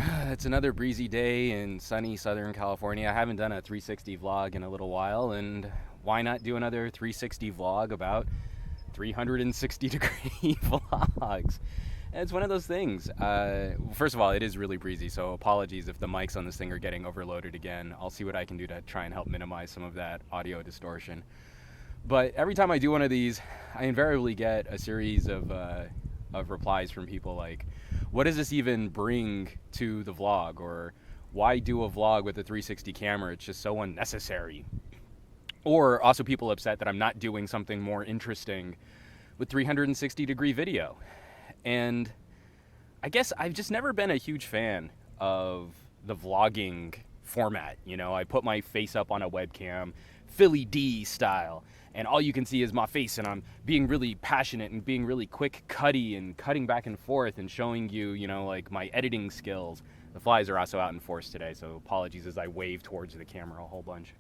It's another breezy day in sunny Southern California. I haven't done a 360 vlog in a little while, and why not do another 360 vlog about 360 degree vlogs? And it's one of those things. First of all, it is really breezy, so apologies if the mics on this thing are getting overloaded again. I'll see what I can do to try and help minimize some of that audio distortion. But every time I do one of these, I invariably get a series of replies from people like, what does this even bring to the vlog? Or why do a vlog with a 360 camera? It's just so unnecessary. Or also people upset that I'm not doing something more interesting with 360 degree video. And I guess I've just never been a huge fan of the vlogging format. You know, I put my face up on a webcam, Philly D style, and all you can see is my face, and I'm being really passionate and being really quick cutty and cutting back and forth and showing you, you know, like my editing skills. The flies are also out in force today, so apologies as I wave towards the camera a whole bunch.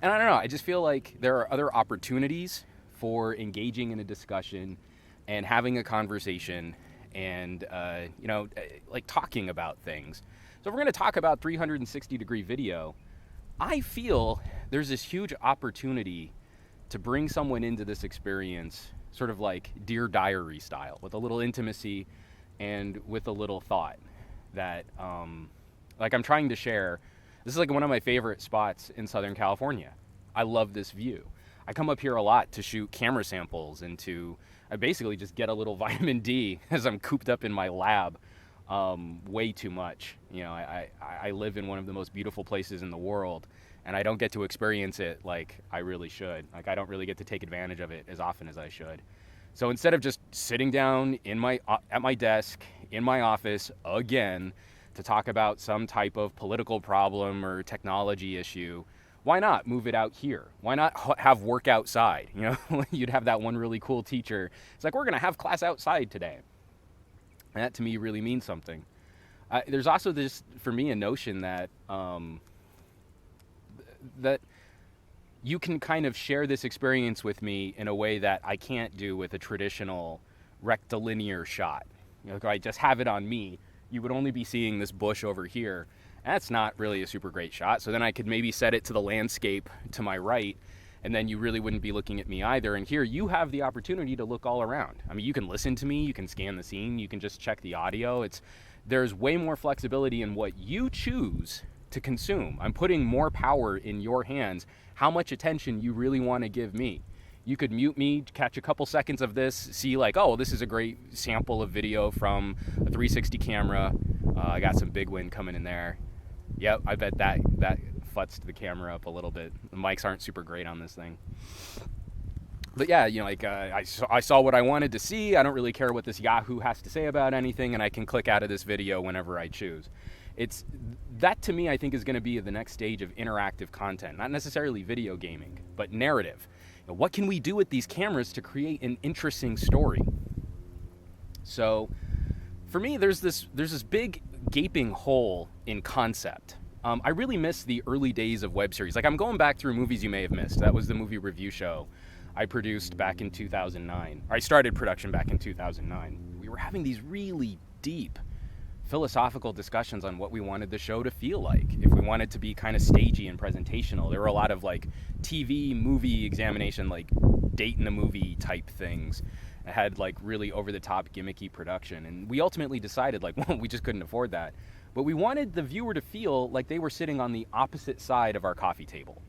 And I don't know, I just feel like there are other opportunities for engaging in a discussion and having a conversation and, like talking about things. So if we're going to talk about 360 degree video, I feel there's this huge opportunity to bring someone into this experience sort of like Dear Diary style, with a little intimacy and with a little thought that like I'm trying to share. This is like one of my favorite spots in Southern California. I love this view. I come up here a lot to shoot camera samples and I basically just get a little vitamin D as I'm cooped up in my lab way too much. You know, I live in one of the most beautiful places in the world, and I don't get to experience it like I really should. Like, I don't really get to take advantage of it as often as I should. So instead of just sitting down at my desk in my office again to talk about some type of political problem or technology issue, why not move it out here? Why not have work outside? You know, you'd have that one really cool teacher. It's like, we're going to have class outside today. And that to me really means something. There's also this, for me, a notion that that you can kind of share this experience with me in a way that I can't do with a traditional rectilinear shot. You know, if I just have it on me, you would only be seeing this bush over here. That's not really a super great shot. So then I could maybe set it to the landscape to my right, and then you really wouldn't be looking at me either. And here you have the opportunity to look all around. I mean, you can listen to me, you can scan the scene, you can just check the audio. There's way more flexibility in what you choose to consume. I'm putting more power in your hands, how much attention you really want to give me. You could mute me, catch a couple seconds of this, see like, oh, this is a great sample of video from a 360 camera. I got some big wind coming in there. Yep, I bet that futzed the camera up a little bit. The mics aren't super great on this thing. But yeah, you know, like I saw what I wanted to see. I don't really care what this Yahoo has to say about anything, and I can click out of this video whenever I choose. That to me, I think, is going to be the next stage of interactive content, not necessarily video gaming, but narrative. You know, what can we do with these cameras to create an interesting story? So for me, there's this big gaping hole in concept. I really miss the early days of web series. Like, I'm going back through movies you may have missed. That was the movie review show I produced back in 2009. Or I started production back in 2009. We were having these really deep philosophical discussions on what we wanted the show to feel like. If we wanted to be kind of stagey and presentational. There were a lot of like TV movie examination, like date in the movie type things. It had like really over the top gimmicky production. And we ultimately decided like, well, we just couldn't afford that. But we wanted the viewer to feel like they were sitting on the opposite side of our coffee table.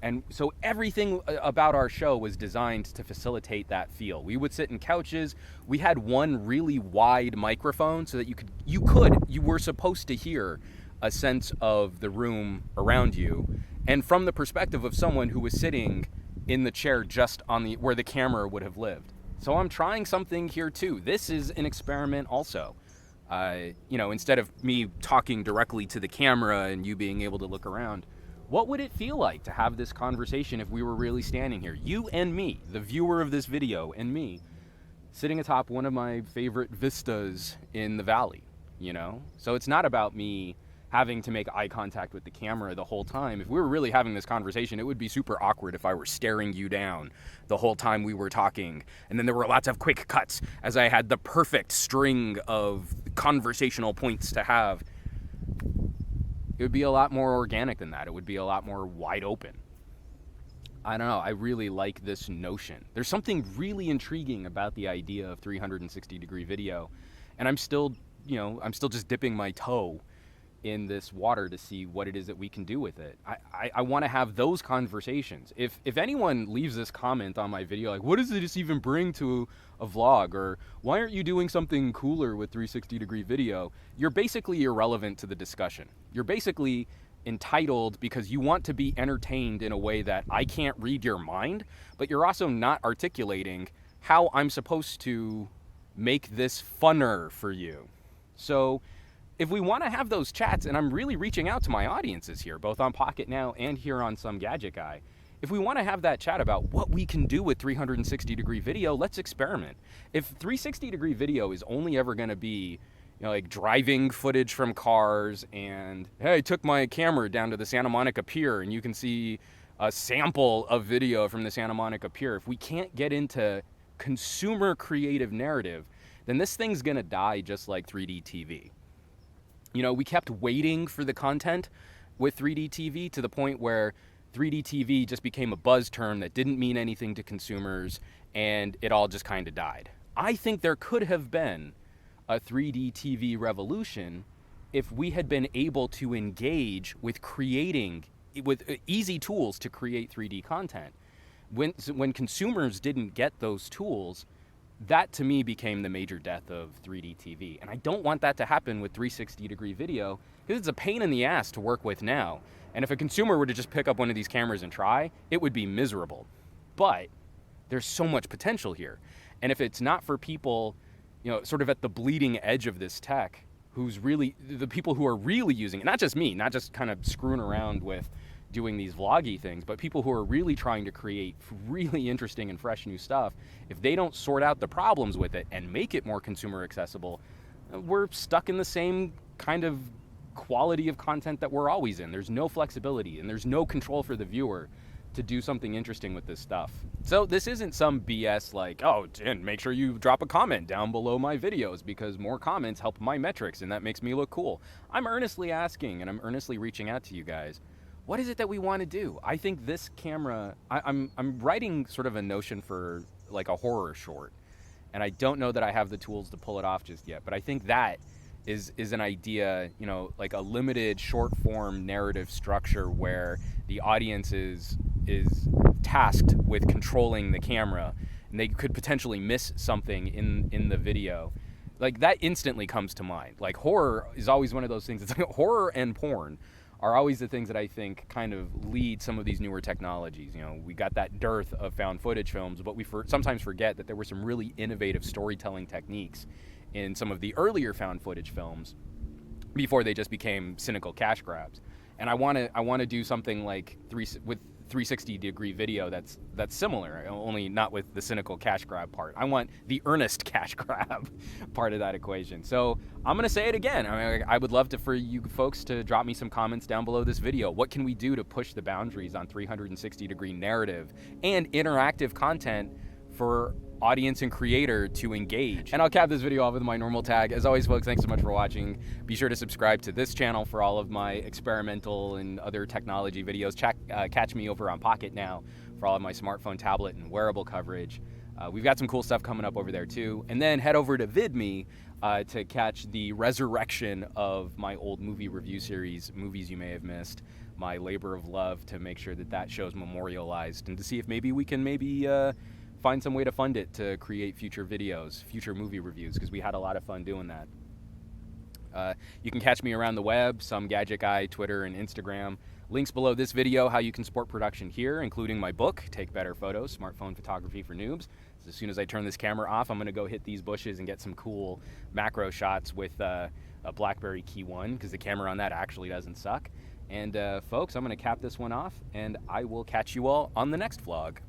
And so everything about our show was designed to facilitate that feel. We would sit in couches. We had one really wide microphone so that you were supposed to hear a sense of the room around you. And from the perspective of someone who was sitting in the chair just on where the camera would have lived. So I'm trying something here too. This is an experiment also. You know, instead of me talking directly to the camera and you being able to look around, what would it feel like to have this conversation if we were really standing here? You and me, the viewer of this video, and me, sitting atop one of my favorite vistas in the valley, you know? So it's not about me having to make eye contact with the camera the whole time. If we were really having this conversation, it would be super awkward if I were staring you down the whole time we were talking. And then there were lots of quick cuts as I had the perfect string of conversational points to have. It would be a lot more organic than that. It would be a lot more wide open. I don't know. I really like this notion. There's something really intriguing about the idea of 360-degree video. And I'm still just dipping my toe in this water to see what it is that we can do with it. I want to have those conversations. If anyone leaves this comment on my video, like, what does this even bring to a vlog? Or why aren't you doing something cooler with 360-degree video? You're basically irrelevant to the discussion. You're basically entitled because you want to be entertained in a way that I can't read your mind, but you're also not articulating how I'm supposed to make this funner for you. So if we want to have those chats, and I'm really reaching out to my audiences here, both on Pocket Now and here on SomeGadgetGuy, if we want to have that chat about what we can do with 360-degree video, let's experiment. If 360-degree video is only ever going to be, like driving footage from cars and, hey, I took my camera down to the Santa Monica Pier and you can see a sample of video from the Santa Monica Pier. If we can't get into consumer creative narrative, then this thing's going to die just like 3D TV. We kept waiting for the content with 3D TV to the point where 3D TV just became a buzz term that didn't mean anything to consumers, and it all just kind of died. I think there could have been a 3D TV revolution if we had been able to engage with creating, with easy tools to create 3D content. When consumers didn't get those tools, that to me became the major death of 3D TV. And I don't want that to happen with 360-degree video because it's a pain in the ass to work with now. And if a consumer were to just pick up one of these cameras and try, it would be miserable. But there's so much potential here. And if it's not for people, sort of at the bleeding edge of this tech, who's really, the people who are really using it, not just me, not just kind of screwing around with doing these vloggy things, but people who are really trying to create really interesting and fresh new stuff, if they don't sort out the problems with it and make it more consumer accessible, we're stuck in the same kind of quality of content that we're always in. There's no flexibility and there's no control for the viewer to do something interesting with this stuff. So this isn't some BS like, oh, and make sure you drop a comment down below my videos because more comments help my metrics and that makes me look cool. I'm earnestly asking and I'm earnestly reaching out to you guys. What is it that we want to do? I think this camera, I'm writing sort of a notion for like a horror short, and I don't know that I have the tools to pull it off just yet, but I think that is an idea, like a limited short form narrative structure where the audience is tasked with controlling the camera and they could potentially miss something in the video. Like that instantly comes to mind. Like horror is always one of those things. It's like horror and porn are always the things that I think kind of lead some of these newer technologies. We got that dearth of found footage films, but we sometimes forget that there were some really innovative storytelling techniques in some of the earlier found footage films before they just became cynical cash grabs. And I want to do something like with 360-degree video that's similar, only not with the cynical cash grab part. I want the earnest cash grab part of that equation. So I'm going to say it again. I would love for you folks to drop me some comments down below this video. What can we do to push the boundaries on 360-degree narrative and interactive content for audience and creator to engage? And I'll cap this video off with my normal tag. As always, folks, thanks so much for watching. Be sure to subscribe to this channel for all of my experimental and other technology videos. Catch me over on Pocket Now for all of my smartphone, tablet, and wearable coverage. We've got some cool stuff coming up over there too. And then head over to VidMe to catch the resurrection of my old movie review series, Movies You May Have Missed, my labor of love to make sure that show's memorialized and to see if maybe we can find some way to fund it to create future videos, future movie reviews, because we had a lot of fun doing that. You can catch me around the web, SomeGadgetGuy, Twitter, and Instagram. Links below this video, how you can support production here, including my book, Take Better Photos, Smartphone Photography for Noobs. So as soon as I turn this camera off, I'm going to go hit these bushes and get some cool macro shots with a BlackBerry Key 1, because the camera on that actually doesn't suck. And folks, I'm going to cap this one off, and I will catch you all on the next vlog.